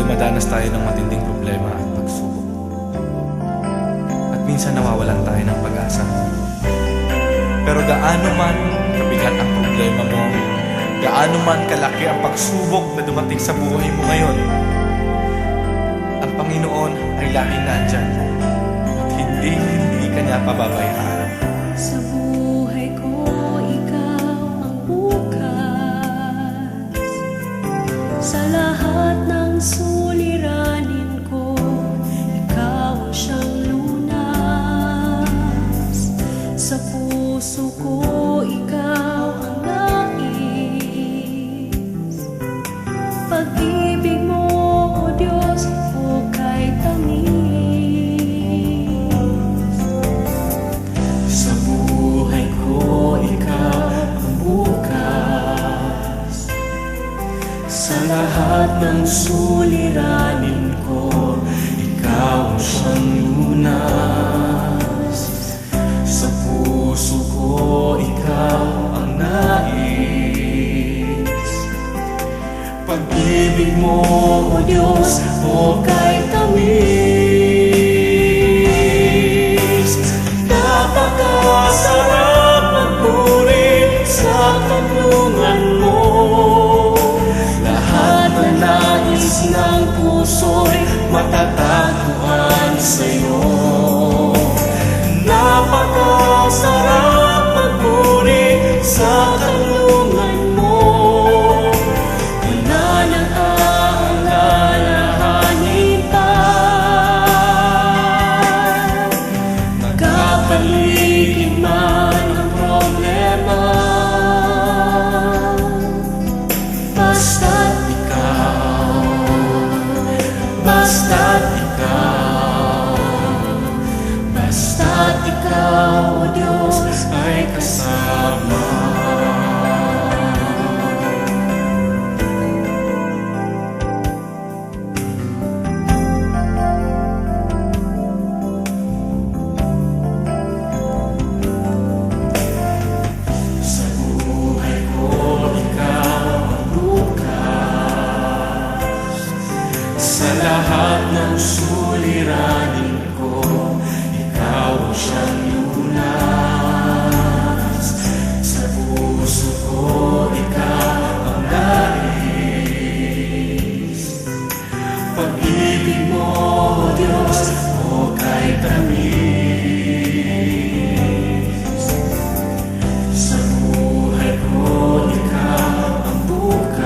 dumadanas tayo ng matinding problema at pagsubok. At minsan nawawalan tayo ng pag-asa. Pero gaano man kabigat ang problema mo, gaano man kalaki ang pagsubok na dumating sa buhay mo ngayon, ang Panginoon ay laging nandyan at hindi ka niya pababayaan. Sa buhay ko, ikaw ang bukas. Sa lahat ng suliranin ko, ikaw ang siyang lunas. Sa puso ko, ikaw ang nais. Pag-ibig mo, O Diyos, hukay tamis. Sa buhay ko, ikaw ang bukas. Sa lahat ng suliranin ko, ikaw ang siyang lunas. Sa puso ko, ikaw ang nais. Pag-ibig mo, O Diyos, hukay tamis. Napakasarap magpuri sa kanlungan mo. Lahat na nais ng puso'y matatagpuan sa'yo. Napakasarap magpuri sa kanlungan mo. Wala nang aalalahanin pa. Magkapaligid man ang problema, basta't ikaw, basta't ikaw, basta't ikaw, O Diyos, ay kasama. Sa buhay ko, ikaw ang bukas. Sa lahat ng suliranin ko, ikaw ang siyang lunas. Sa puso ko, ikaw ang nais. Pag-ibig mo, O Diyos, hukay tamis. Sa buhay ko, ikaw ang bukas.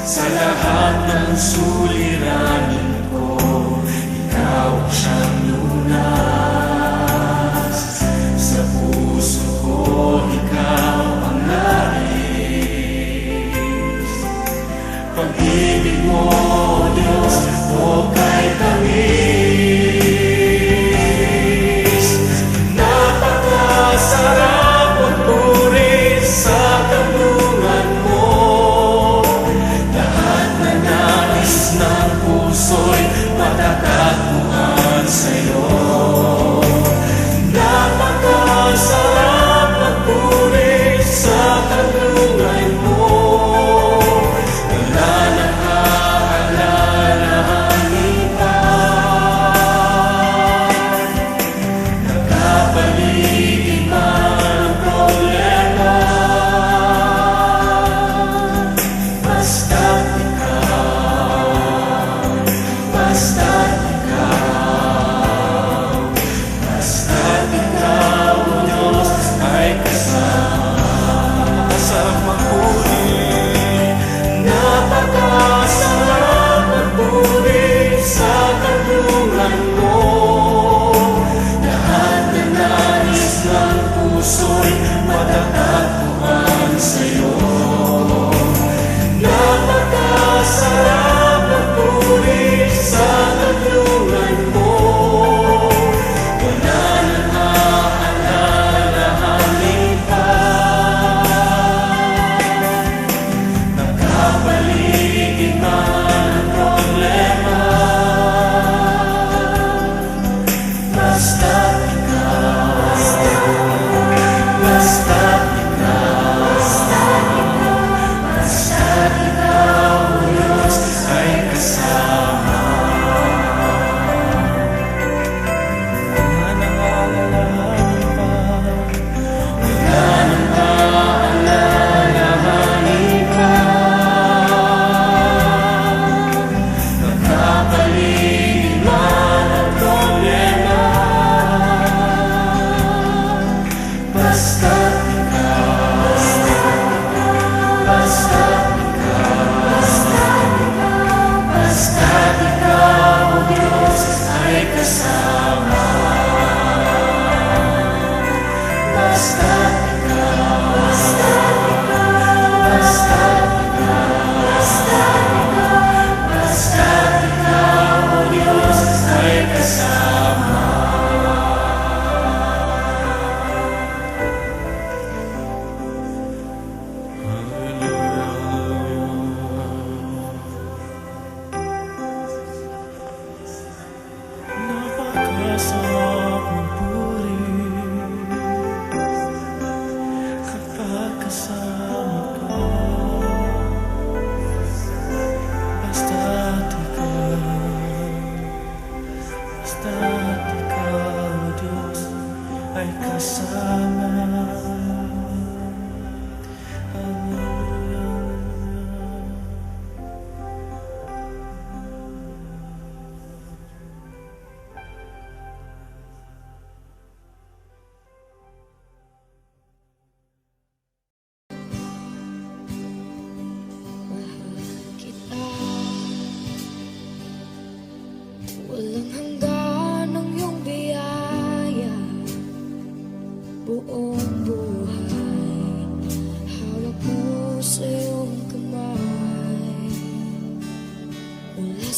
Sa lahat ng suliranin ko, ikaw ang siyang lunas. Sa puso ko, ikaw ang nais. Pag-ibig mo, O Diyos, hukay tamis. Napakasarap magpuri sa kanlungan mo. Lahat na nais ng puso'y matatagpuan sa'yo. Napakasarap magpuri sa kanlungan mo. Wala nang aalalahanin pa.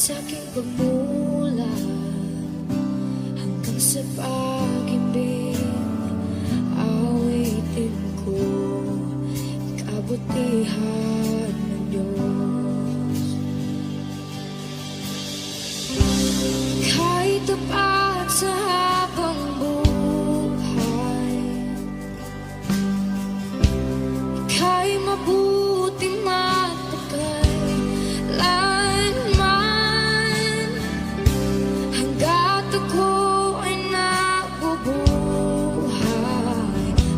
sa aking pagmula hanggang sa pag-ibig, awitin ko kabutihan ng Diyos. Kahit tapat sa habang buhay, ika'y mabuti matagay lanman, hanggat ako ay nabubuhay,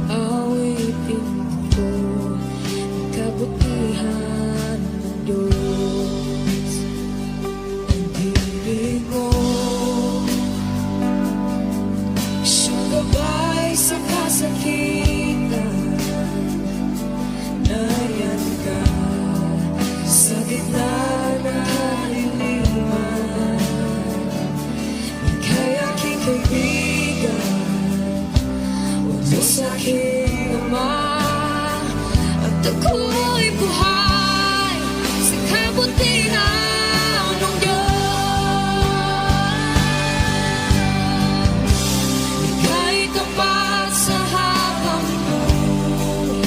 awitin ko ang kabutihan ng Diyos. Ang ibig mo, siyang gabay sa kasakitan, nayan ka sa gitna ng kaliliman. Ika'y aking kaibigan, o Diyos aking Ama, at ako'y buhay sa kabutihan ng Diyos. Ika'y tapat sa habang buhay,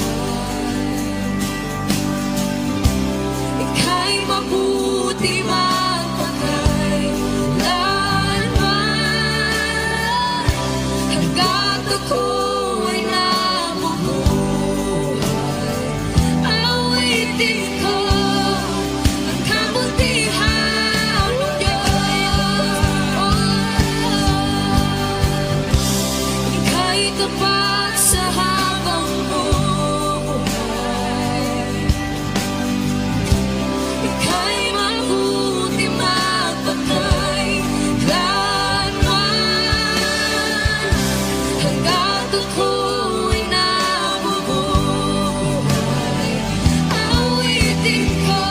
ika'y mabuti magpakailanman, hanggat ako ay nabubuhay, awitin ko ang kabutihan ng Diyos. Ika'y tapat sa habang buhay, ika'y mabuti magpakailanman, hanggat ako ay nabubuhay, awitin ko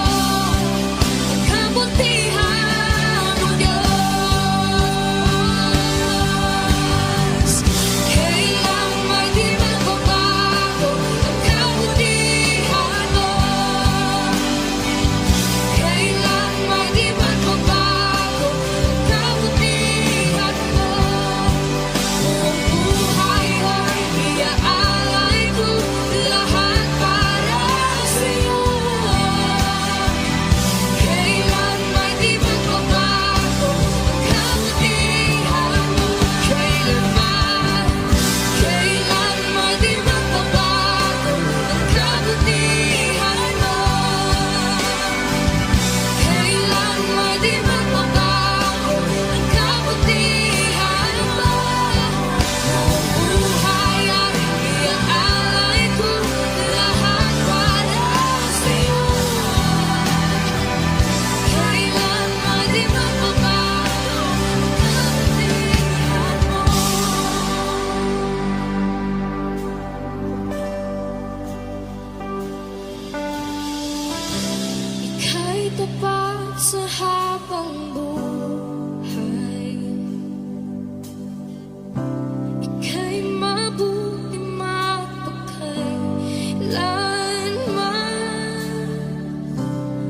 ang kabutihan ng Diyos. Kailan may di magbabago ang kabutihan mo, kailan may di magbabago ang kabutihan mo. Buong buhay ay iaalay ko lahat para sa'yo. Kailan may di magbabago ang kabutihan mo, kailanman, kailan may di magbabago ang kabutihan mo, kailan may di magbabago ang kabutihan mo. Buong buhay ay iaalay ko lahat para sa'yo. Kailan may di magbabago ang kabutihan mo. Ika'y tapat sa habang buhay, ika'y mabuti magpakailanman,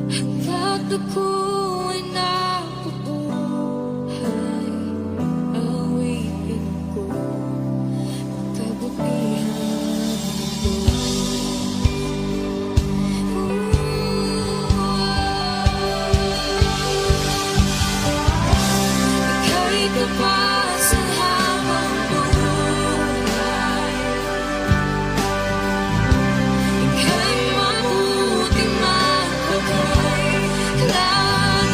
hanggat ako ay nabubuhay, awitin ko ang kabutihan ng Diyos. Ika'y tapat sa habang buhay, ika'y mabuti magpakailanman,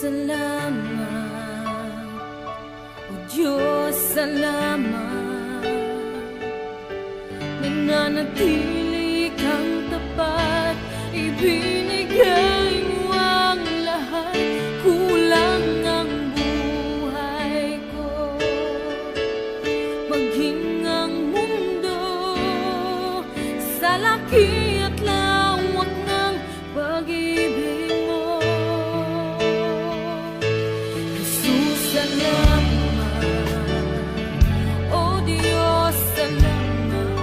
salamat. O Diyos, salamat. Nananatili kang tapat, ibinigay mo ang lahat. Kulang ang buhay ko, maging ang mundo sa laki at lawak ng pag-ibig mo. Jesus, salamat. O Diyos, salamat.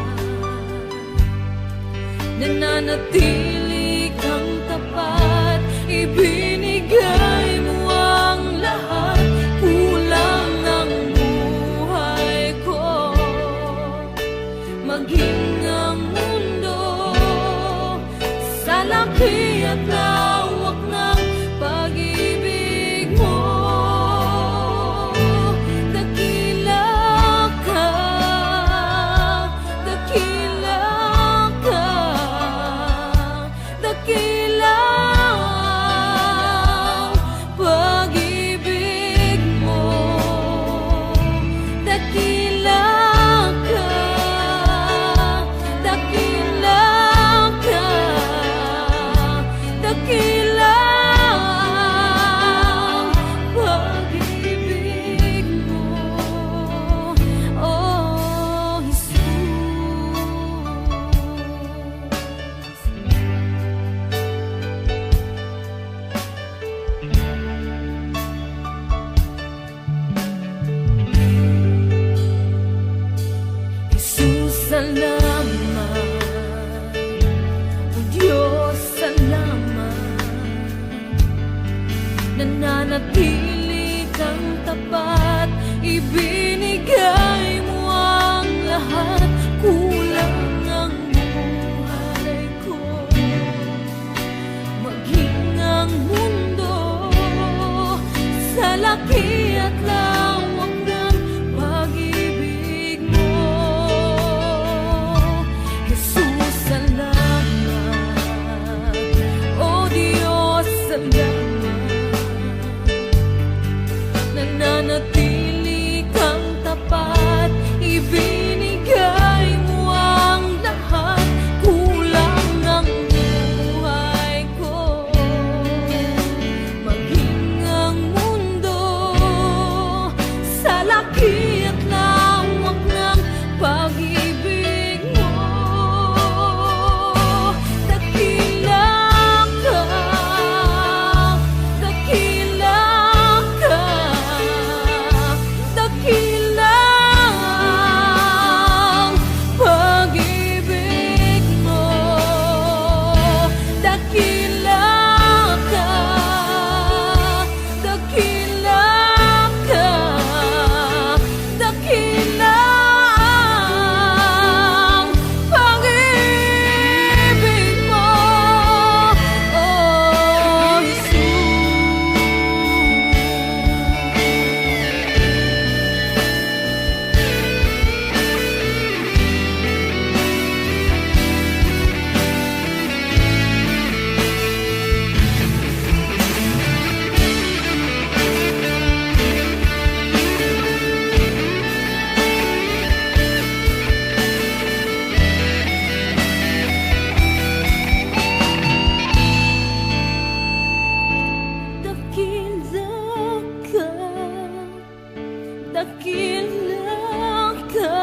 Nananatili kang tapat, ibinigay mo ang lahat. Kulang ang buhay ko, maging ang mundo sa laki at lawak ng pag-ibig mo. Dakila ka, dakila ka, dakila ang pag-ibig mo. Dakila ka, dakila ka, dakila ang pag-ibig mo. Oh, Jesus. Jesus, salamat. O Diyos, salamat. Nananatili kang tapat, ibinigay mo ang lahat. Kulang ang buhay ko, maging ang mundo sa laki at lawak ng pag-ibig mo. Jesus, salamat. O Diyos, salamat. Nananatili kang tapat, ibinigay mo ang lahat. Kulang ang buhay ko, maging ang mundo sa laki at lawak ng pag-ibig mo. Dakila ka, dakila ka, dakila ang pag-ibig mo. Dakila ka, dakila ka, dakila ang pag-ibig mo. Oh, dakila ka,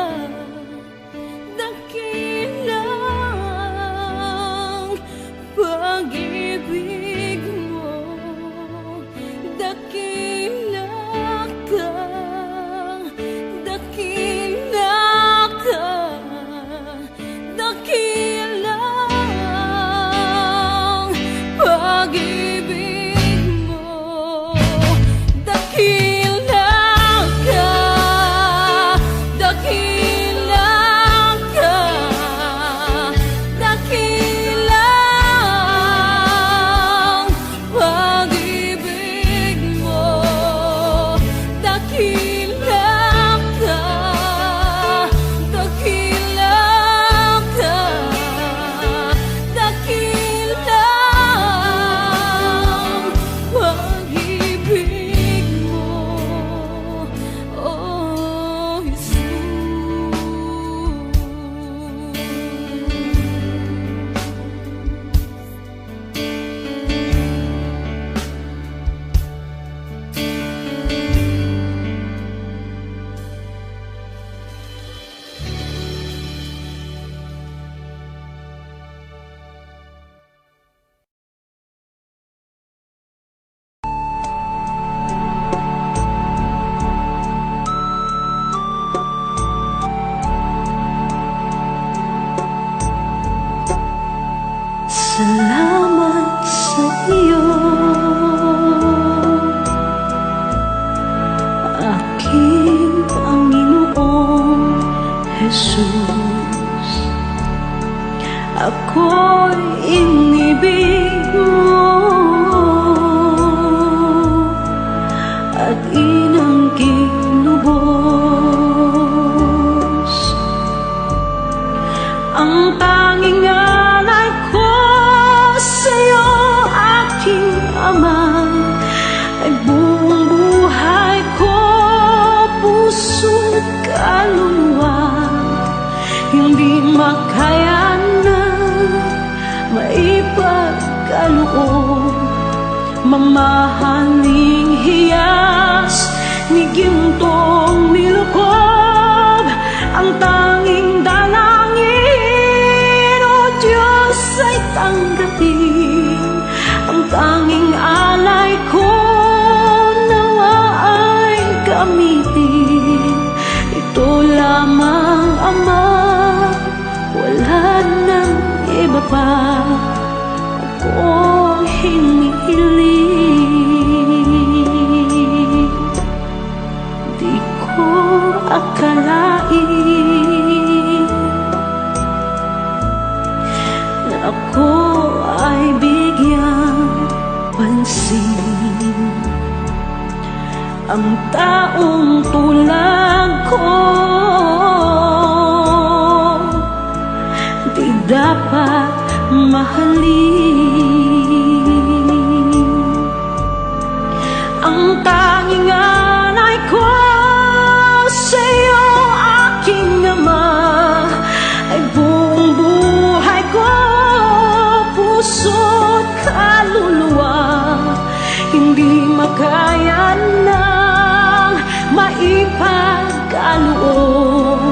dakila ang pag-ibig mo. Dakila ka, dakila ka, dakila ang pag-ibig mo. Dakila ka, Jesus. Ako'y inibig mo at inangking lubos. Ang tanging alay ko sa'yo, aking Ama, ay buong buhay ko, puso't kaluluwa. Hindi makaya na maipagkaloob, mamahaling hiyas ni gintong nilukob. Ang tanging dalangin, O Diyos, ay tanggapin. Ang tanging alay ko, nawa ay gamitin. Ito lamang, Ama, wala nang iba pa akong hinihiling. Di ko akalain na ako ay bigyang pansin. Ang taong tulad ko di dapat mahalin. Ang tanging alay ko sa'yo, aking Ama, ay buong buhay ko, puso't kaluluwa. Hindi makaya nang maipagkaloob,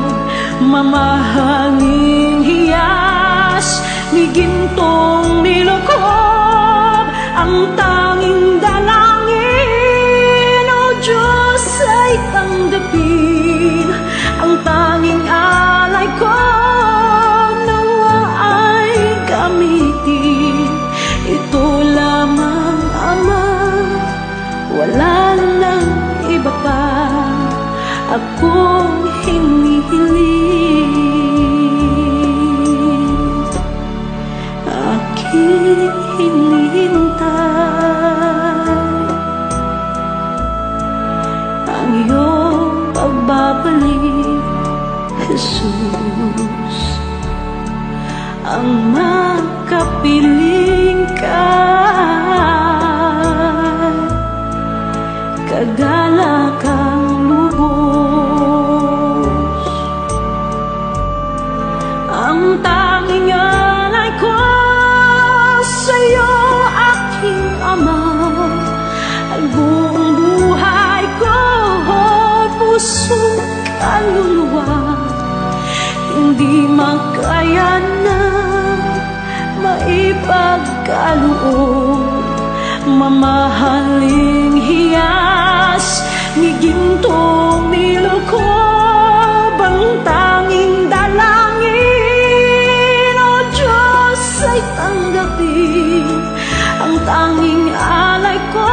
mamahaling hiyas ni gintong nilukob. Ang tanging dalangin, O Diyos, ay tanggapin. Ang tanging alay ko, nawa ay gamitin. Ito lamang, Ama, wala nang iba pa akong hinihiling. Aking hinihintay ang iyong pagbabalik, Jesus. Ang makapiling ka, kagalakang lubos. Ang tanging alay ko sa'yo, aking Ama, ay buong buhay ko, puso't kaluluwa. Hindi makaya na maipagkaloob, mamahaling hiyas ni gintong nilukob. Ang tanging dalangin, O Diyos, ay tanggapin. Ang tanging alay ko,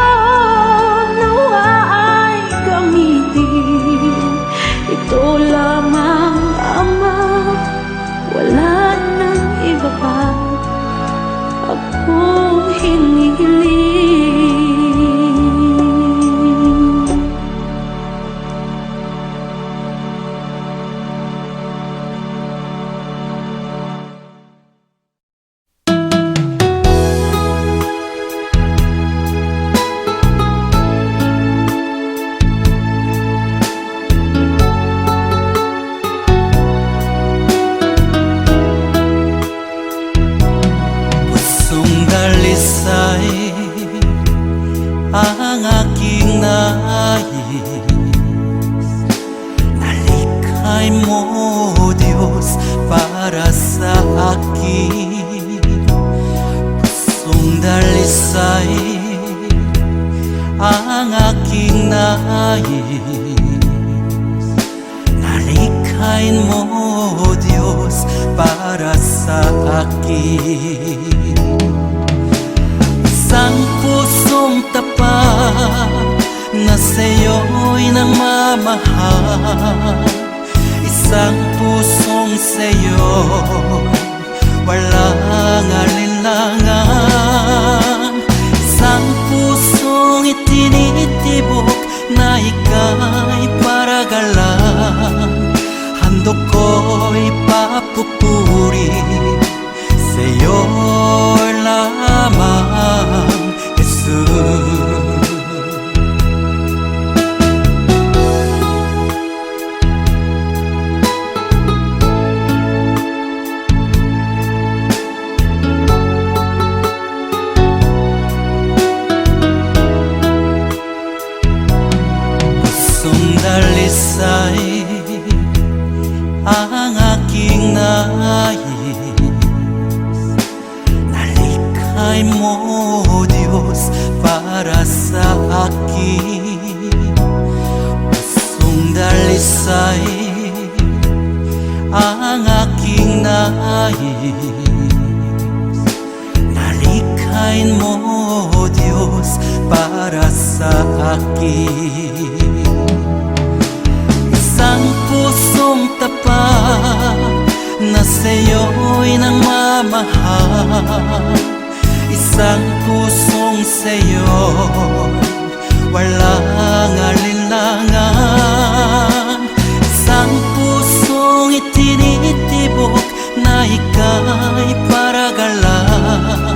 nawa ay gamitin. Ito lamang, Ama, wala nang iba pa akong hinihiling. Pusong dalisay ang aking nais, nalikhay mo, Diyos, para sa akin. Pusong dalisay ang aking nais, nalikhay mo, Diyos, para sa akin. Isang pusong tapat na sa'yo'y nangmamahal, Isang pusong sa'yo, walang alinlangan. Isang pusong itinitibok na ika'y paragalan. Handog ko'y papupuri sa'yo lamang, Jesus. Dalisay ang aking nais, nalikhay mo, Diyos, para sa akin. Pusong dalisay ang aking nais, nalikhay mo, Diyos, para sa akin. Isang pusong tapat na sa'yo'y nangmamahal. Isang pusong sa'yo'y walang alinlangan. Isang pusong itinitibok na ika'y paragalan.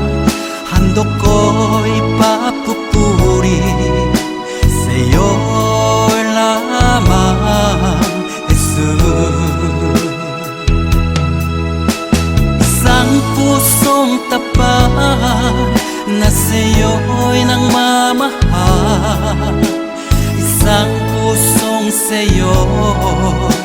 Handog ko'y papupuri sa'yo lamang, Jesus. Isang pusong tapat na sa'yo'y nangmamahal. Isang pusong sa'yo'y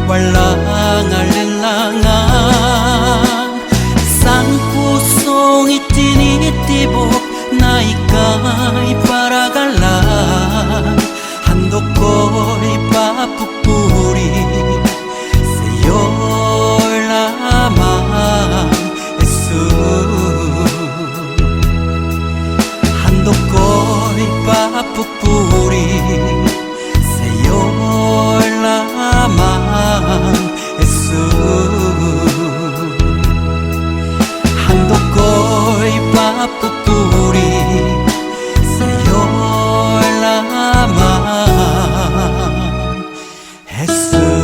walang alinlangan. Isang pusong itinitibok na ika'y paragalan. Handog ko'y papupuri sa'yo lamang, Jesus. Handog ko'y papupuri sa'yo lamang, Jesus. Handog ko'y papupuri sa'yo lamang, Jesus.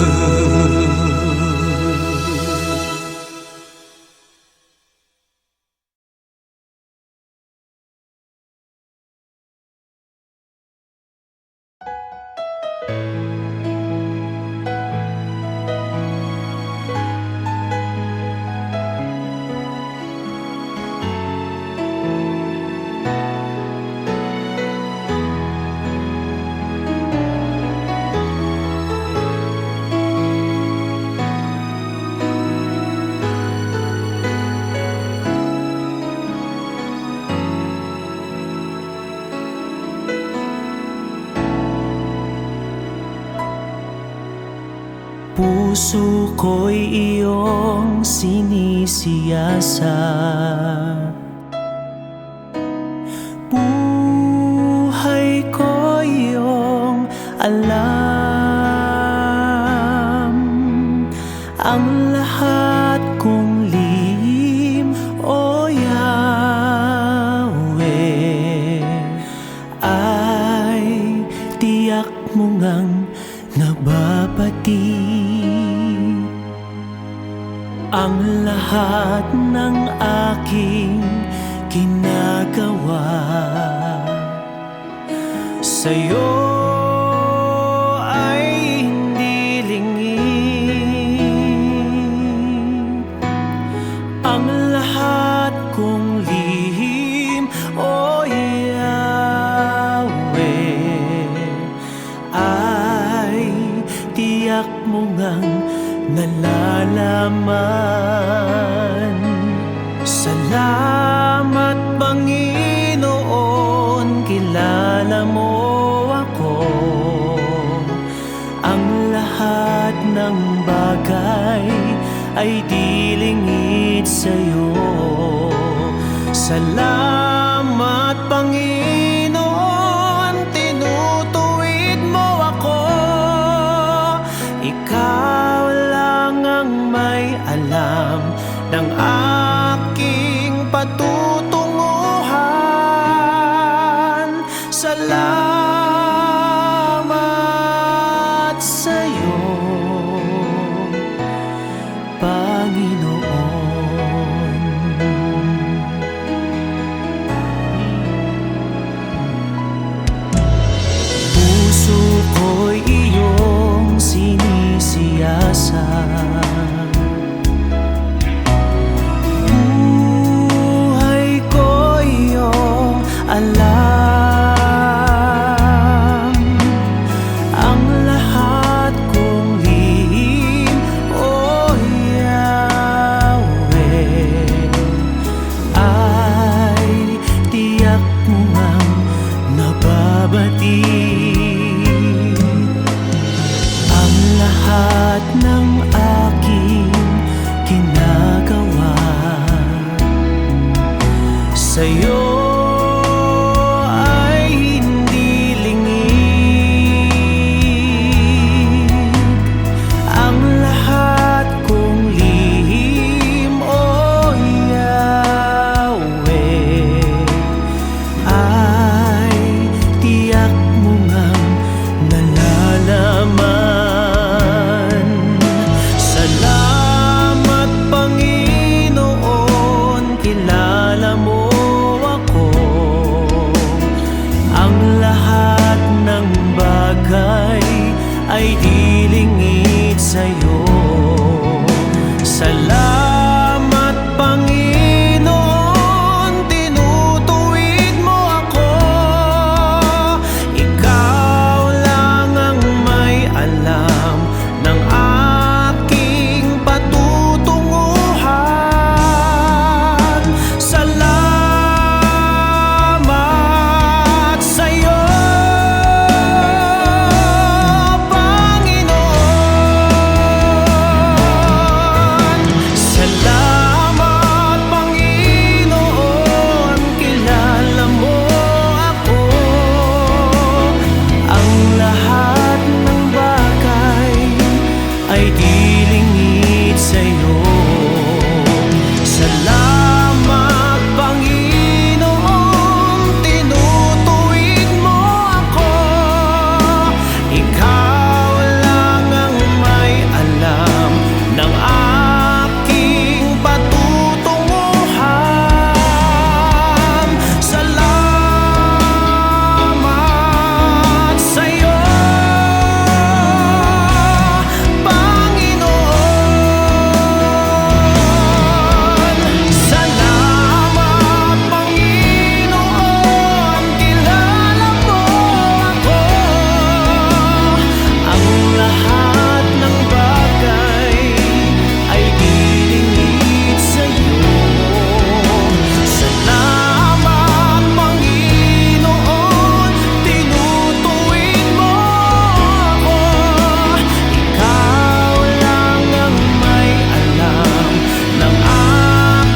Puso ko'y iyong sinisiyasat, buhay ko'y iyong alam. Ang lahat kong lihim, O Yahweh, ay tiyak mo ngang nababati. Ang lahat ng aking ginagawa sa'yo ay hindi lingid. Ang lahat kong lihim, O Yahweh, ay tiyak mo ngang nalalaman. Salamat, Panginoon, kilala mo ako. Ang lahat ng bagay ay di lingid sa'yo. Salamat, Panginoon, tinutuwid mo ako. Ikaw alam ng aking patutunguhan. Salamat sa'yo, Panginoon. Puso ko'y iyong sinisiyasat, buhay ko iyong alam. Ang lahat kong lihim, O Yahweh, ay tiyak mo ngang nababati. Ang lahat ng aking ginagawa sa'yo ay hindi lingid. Ang lahat kong lihim, O Yahweh, ay tiyak mo ngang nalalaman. Salamat, Panginoon, kilala mo ako. Ang lahat ng bagay ay dilingid sa'yo. Salamat, Panginoon, tinutuwid mo ako. Ikaw lang ang may alam ng aking patutunguhan. Salamat sa'yo, Panginoon. Salamat, Panginoon, kilala mo ako. Ang lahat ng bagay ay dilingid sa'yo. Salamat, Panginoon, tinutuwid mo ako. Ikaw lang ang may alam ng aking patutunguhan. Salamat sa'yo, Panginoon. Salamat, Panginoon, kilala mo ako. Ang lahat ng bagay ay dilingid sa'yo. Salamat, Panginoon, tinutuwid mo ako. Ikaw lang ang may alam ng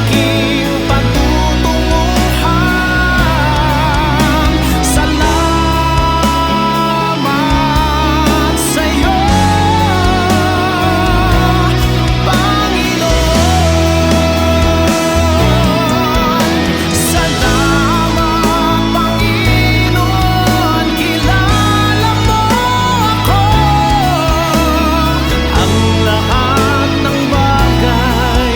aking patutunguhan. Salamat sa'yo, Panginoon. Salamat, Panginoon, kilala mo ako. Ang lahat ng bagay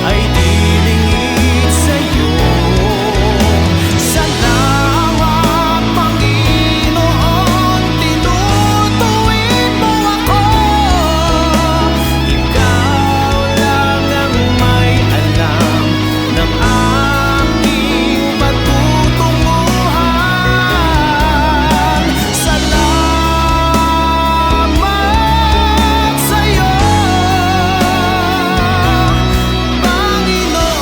ay dilingid sa'yo. Salamat, Panginoon, tinutuwid mo ako. Ikaw lang ang may alam ng aking patutunguhan. Salamat sa'yo, Panginoon.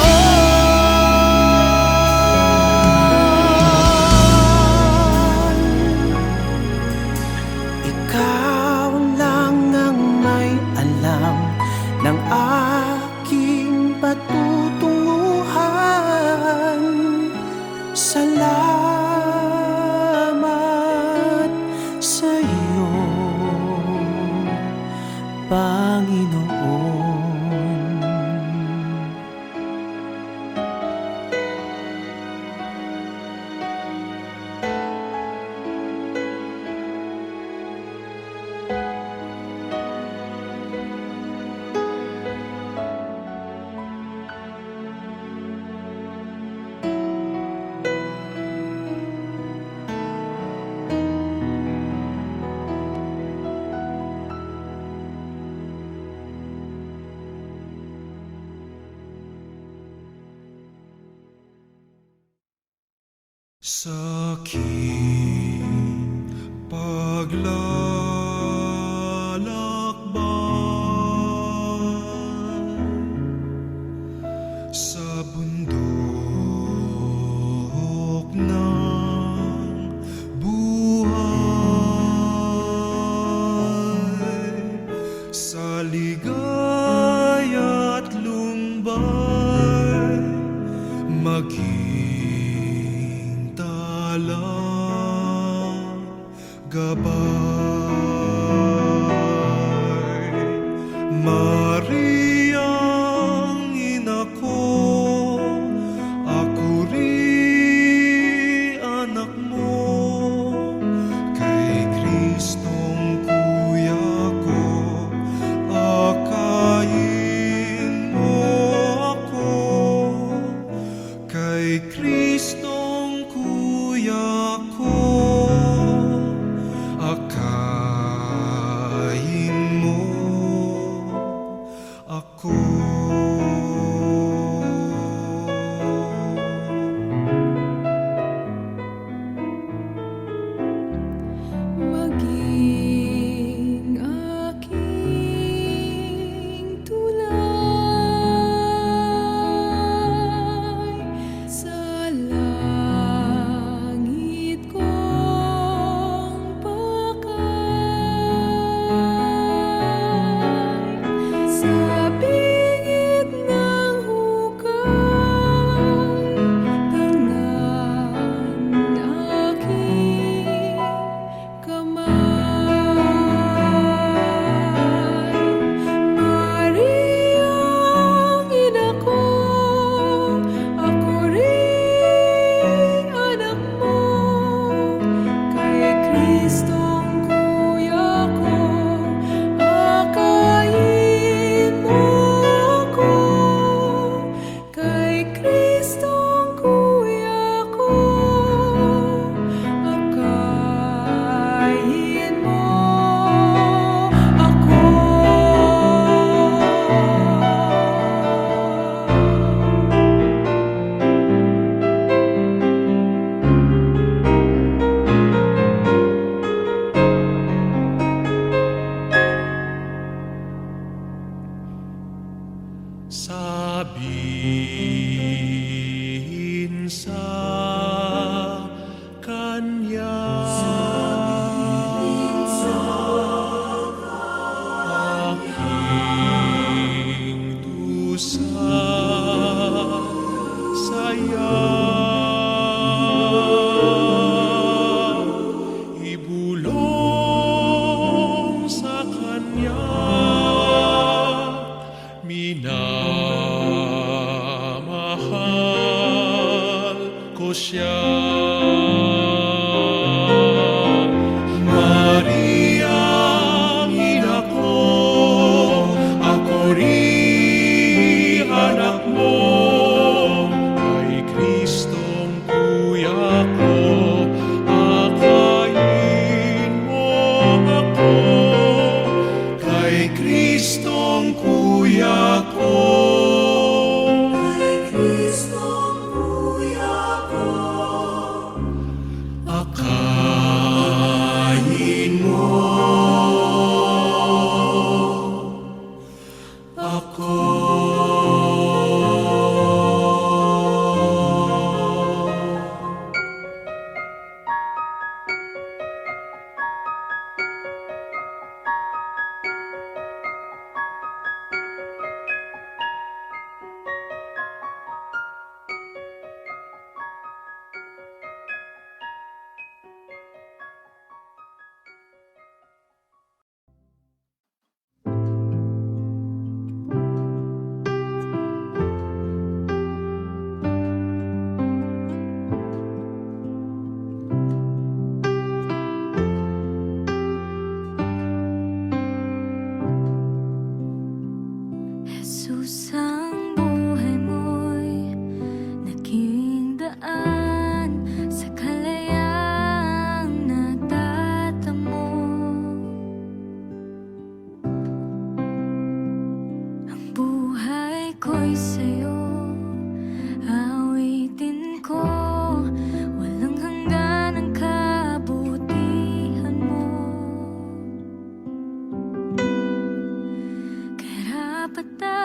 Ikaw lang ang may alam ng aking patutunguhan. Salamat sa'yo, Panginoon. sa aking paglalakbay sa bundok ng buhay, sa ligaya't lumbay, maging talang gabay. Mariang ina ko, ako rin anak mo, kay Kristong kuya ko, akayin mo ako. Kay Kristong kuya ko, akayin mo ako. Maging aking tulay sa langit kong pakay, sa bingit ng hukay, tangan aking kamay. Mariang ina ko, ako rin anak mo, kay Kristong kuya ko, akayin mo ako. Kay Kristong kuya ko, akayin mo ako. Sabihin sa kanya, aking dusa saya, ibulong sa kanya, minamahal ko siya. Mariang ina ko, ako rin anak mo, kay Kristong kuya ko, akayin mo ako. Kay Kristong kuya ko, akayin mo ako. Jesus, ang buhay mo'y naging daan sa kalayaang natatamo. Ang buhay ko'y sa'yo, awitin ko, walang hanggan.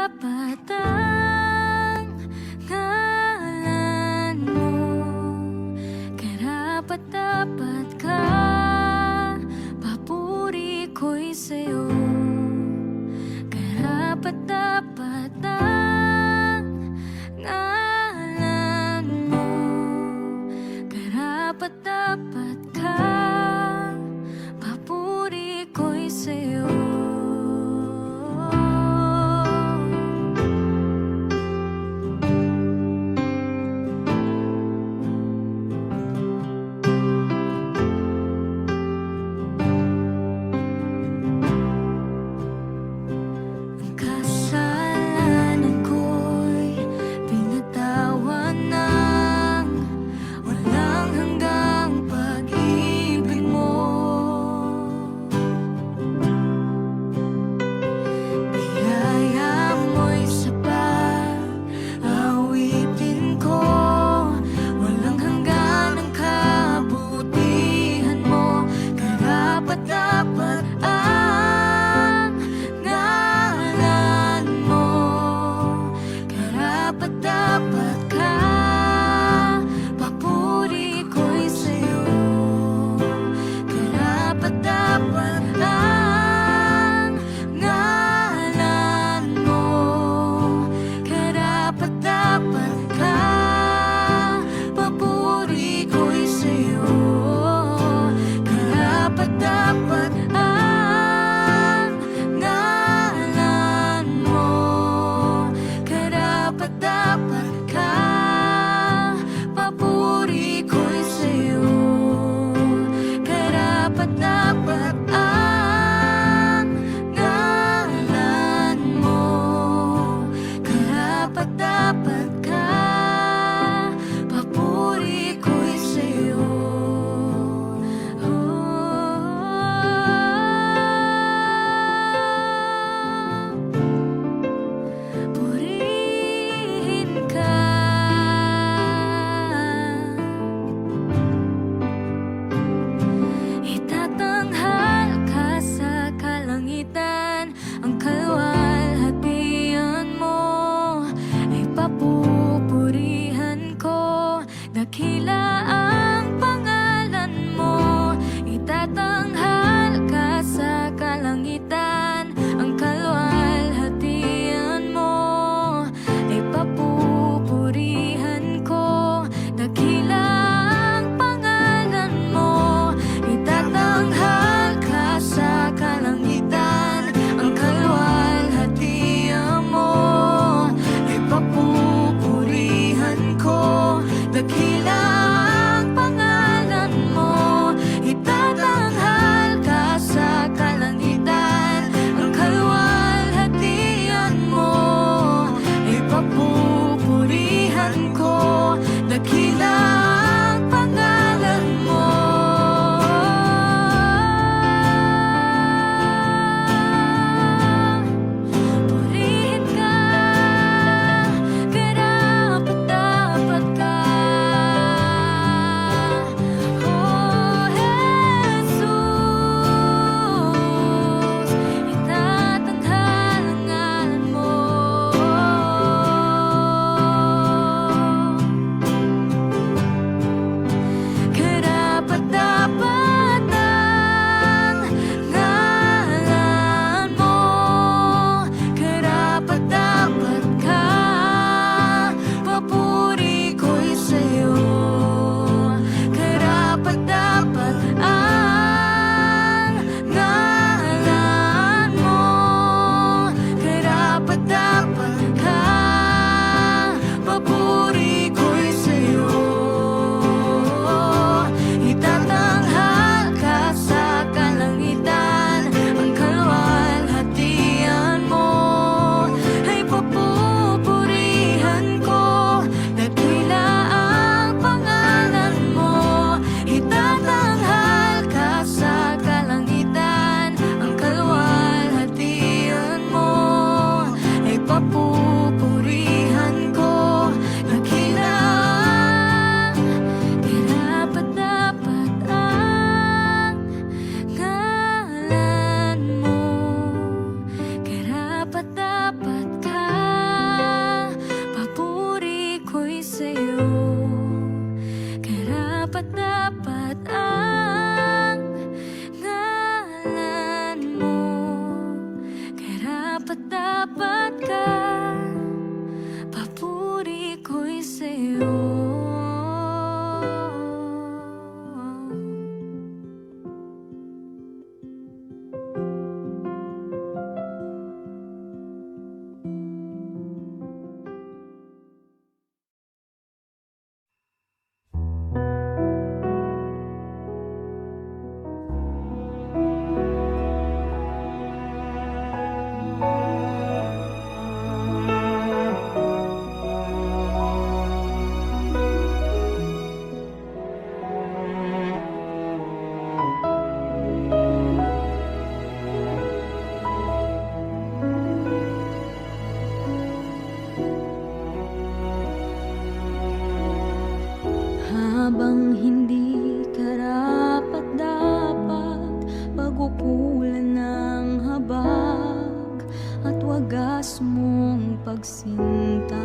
Karapat-dapat ang ngalan mo, karapat-dapat ka, papuri ko'y sa'yo. Karapat-dapat ang ngalan mo, karapat-dapat ka, papuri ko'y sa'yo. Ang kasalanan ko'y pinatawan ng walang hanggang pag-ibig mo. Biyaya mo'y sapat, awitin ko, walang hanggan ang kabutihan mo. Karapat-dapat ang ngalan mo, karapat-dapat ka, papuri ko'y sa'yo. Karapat-dapat ang ngalan mo, karapat-dapat ka, papuri ko'y sa'yo. Karapat-dapat ang ngalan mo, karapat-dapat ka, papuri ko'y sa'yo. Karapat-dapat ang ngalan mo, karapat-dapat ka, papuri ko'y sa'yo. Purihin ka, itatanghal ka sa kalangitan, ang kalwalhatian mo ay papupurihan ko. Dakila ang pangalan mo, itatanghal ka sa kalangitan, ang kalwalhatian mo ay papupurihan ko. Dakila ang pangalan mo, itatanghal ka sa kalangitan, ang kalwalhatian Karapat-dapat ka, papuri ko'y sa'yo. Habang hindi karapat-dapat, pag-upulan ng habag at wagas mong pagsinta.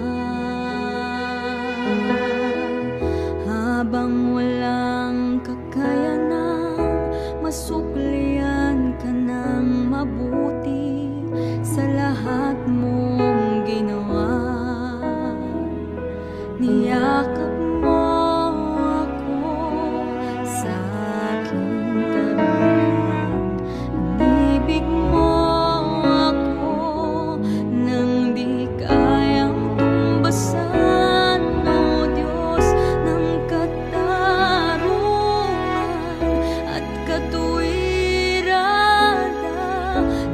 Habang walang kakayanang masuklian ka ng mabuti sa lahat mong ginawa, niyakap mo ako sa aking tabi. Inibig mo ako nang di kayang tumbasan, o Diyos ng katarungan at katuwiran,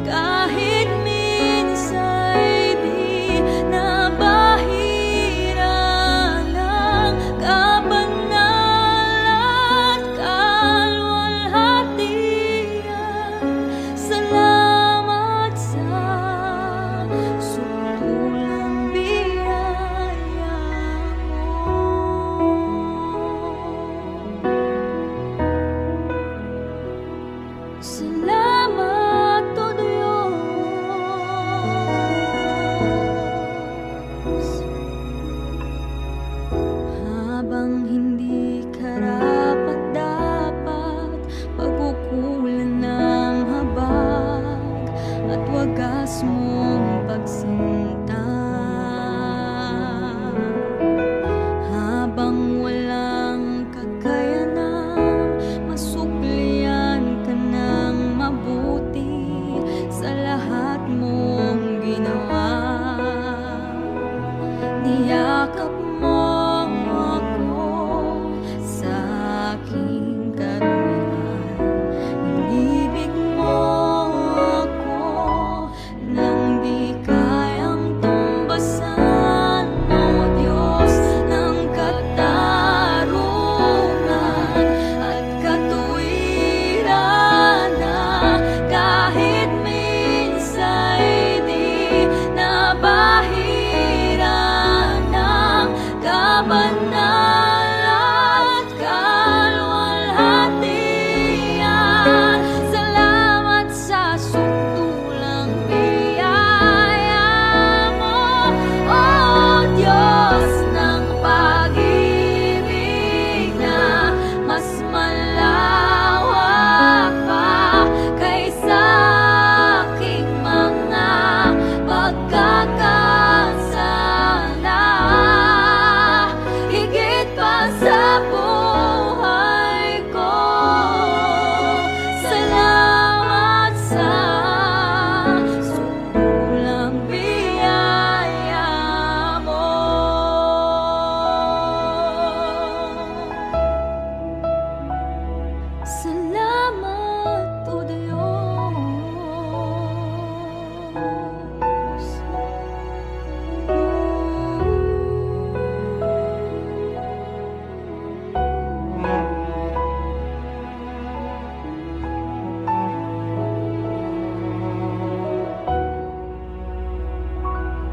kahit minsa'y di nabahira ng kabanal at kalwalhatian. Salamat sa sutulang biyaya mo. Salamat, O Diyos. Habang hindi karapat-dapat, pag-ukulan ng habag at wagas mong pagsinta. Habang walang kakayanang masuklian ka ng mabuti sa lahat mong ginawa, niyakap mo ako sa aking karuan. Inibig mo ako nang di kayang tumbasan, o Diyos ng katarungan at katuwiran, kahit minsa'y di nabahira ng kabanal at kalwalhatian. Salamat sa sutulang biyaya mo, O Diyos ng pag-ibig na mas malawak pa kaysa aking mga pagkakasala. Higit pa sa buhay ko, salamat sa sutulang biyaya mo. Salamat, O Diyos.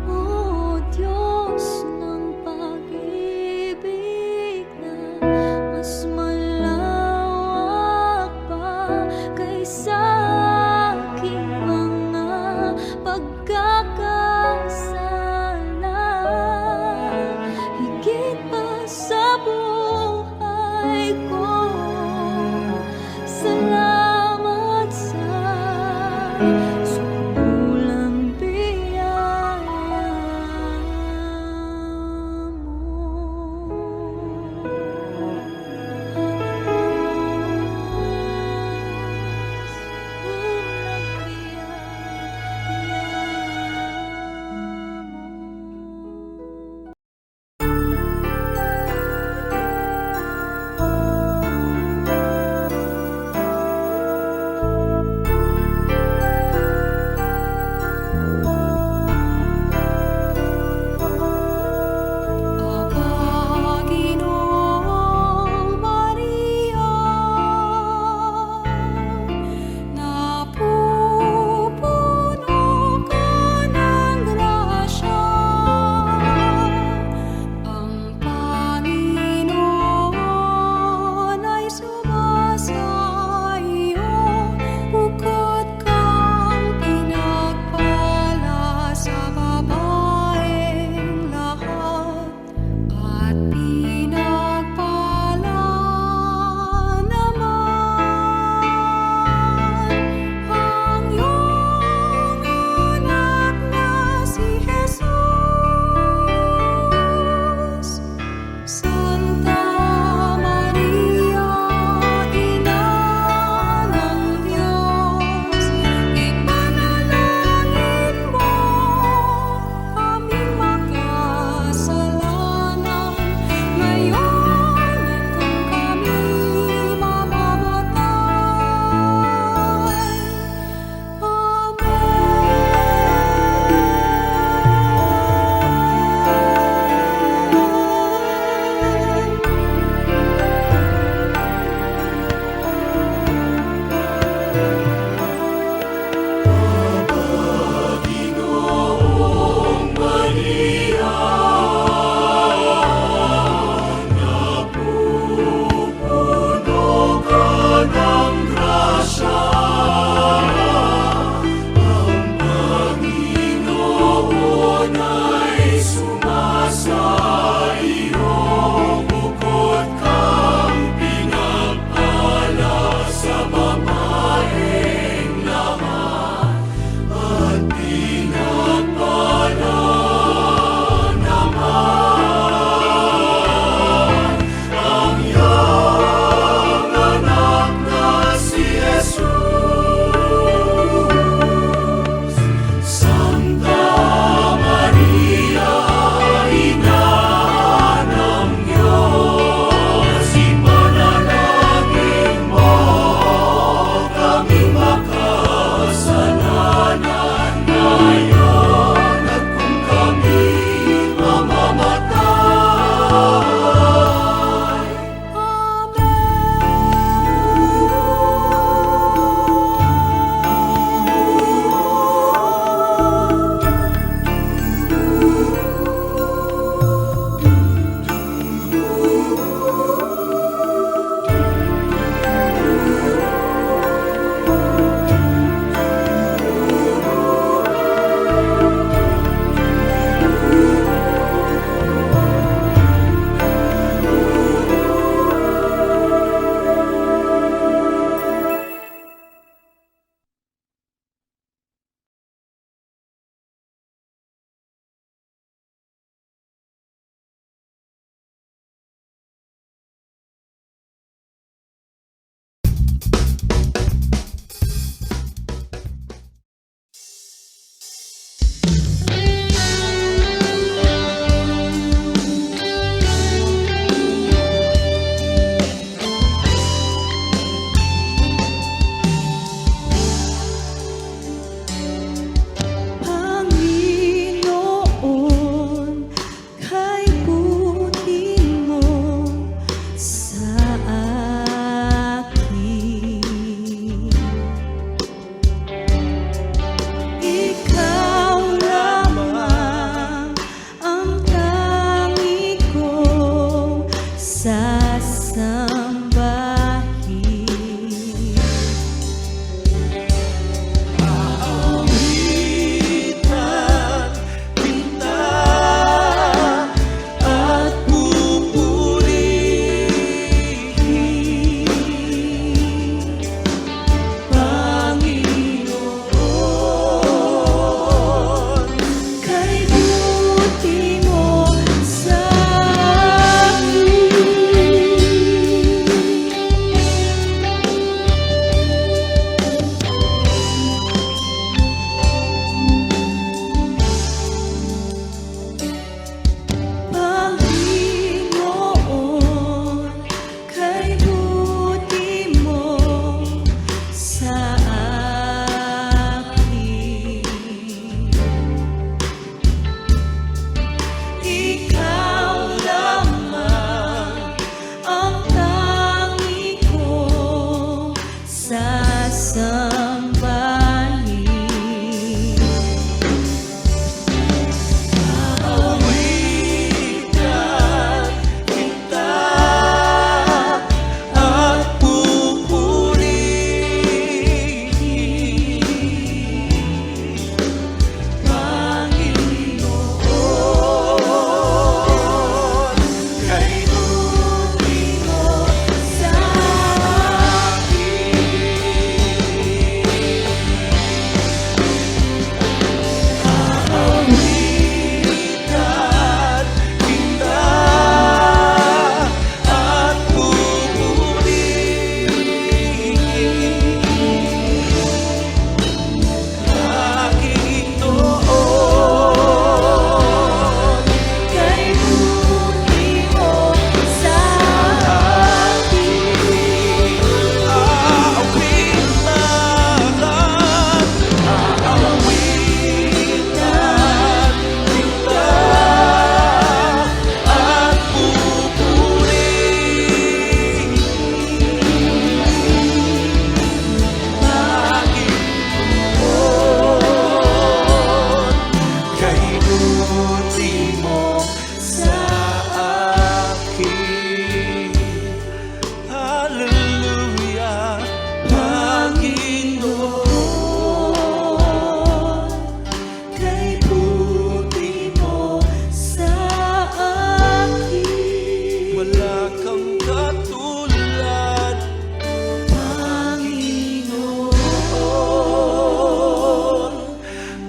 O Diyos ng pag-ibig na mas malawak pa kaysa aking mga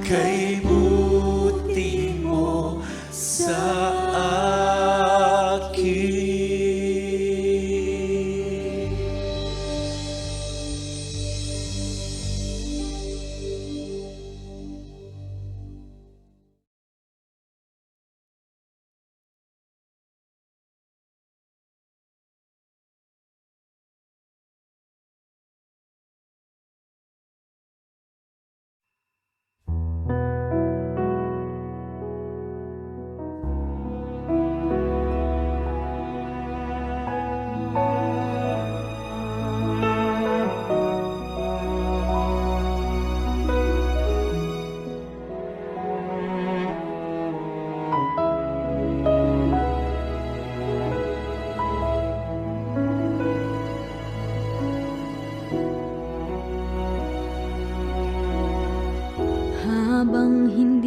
kay buti mo sa akin. Habang hindi